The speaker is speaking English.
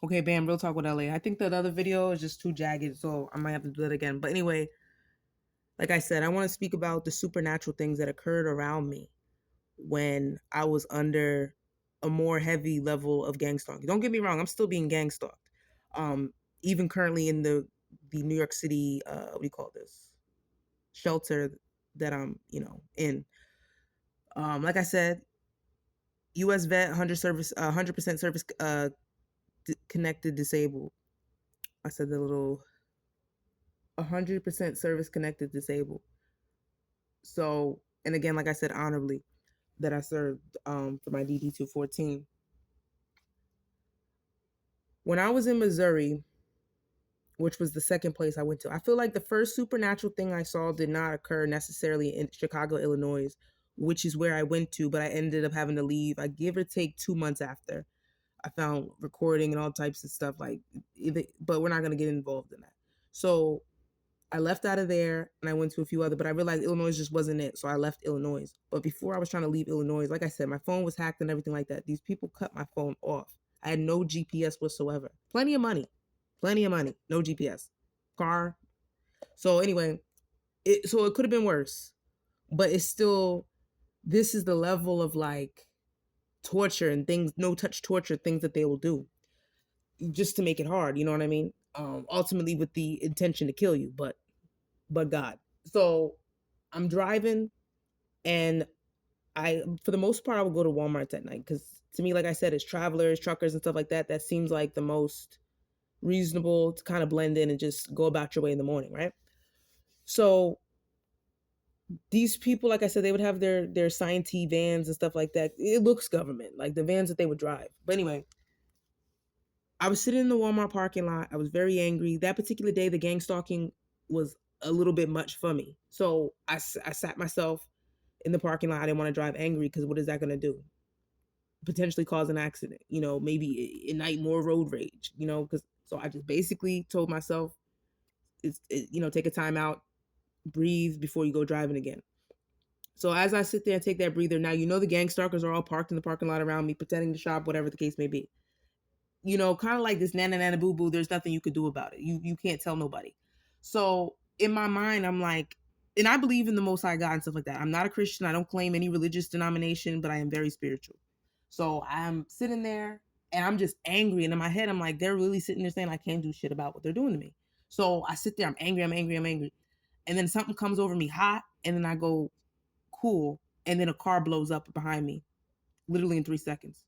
Okay, bam, real talk with LA. I think that other video is just too jagged, so I might have to do it again. But anyway, like I said, I want to speak about the supernatural things that occurred around me when I was under a more heavy level of gang stalking. Don't get me wrong, I'm still being gang stalked. Even currently in the New York City, what do you call this? Shelter that I'm, in. Like I said, US vet, 100% service connected disabled. I said the little 100% service connected disabled. So, and again, like I said, honorably that I served for my DD 214. When I was in Missouri, which was the second place I went to, I feel like the first supernatural thing I saw did not occur necessarily in Chicago, Illinois, which is where I went to, but I ended up having to leave. I give or take 2 months after. I found recording and all types of stuff but we're not going to get involved in that. So I left out of there and I went to a few other, but I realized Illinois just wasn't it. So I left Illinois. But before I was trying to leave Illinois, like I said, my phone was hacked and everything like that. These people cut my phone off. I had no GPS whatsoever. Plenty of money. No GPS. Car. So anyway, it could have been worse. But it's still, this is the level of like torture and things, no touch torture, things that they will do just to make it hard. You know what I mean? Ultimately with the intention to kill you, but God. So I'm driving and for the most part, I would go to Walmart at night because to me, like I said, it's travelers, truckers, and stuff like that. That seems like the most reasonable to kind of blend in and just go about your way in the morning, right? So these people, like I said, they would have their Scientee vans and stuff like that. It looks government, like the vans that they would drive. But anyway, I was sitting in the Walmart parking lot. I was very angry. That particular day, the gang stalking was a little bit much for me. So I sat myself in the parking lot. I didn't want to drive angry because what is that going to do? Potentially cause an accident, maybe ignite more road rage, because so I just basically told myself, take a time out, breathe before you go driving again. So as I sit there and take that breather, now the gang stalkers are all parked in the parking lot around me, pretending to shop, whatever the case may be. Kind of like this nana nana boo boo. There's nothing you could do about it. You can't tell nobody. So in my mind, I'm like, and I believe in the Most High God and stuff like that. I'm not a Christian. I don't claim any religious denomination, but I am very spiritual. So I'm sitting there and I'm just angry. And in my head, I'm like, they're really sitting there saying I can't do shit about what they're doing to me. So I sit there, I'm angry. And then something comes over me hot. And then I go, cool. And then a car blows up behind me, literally in 3 seconds.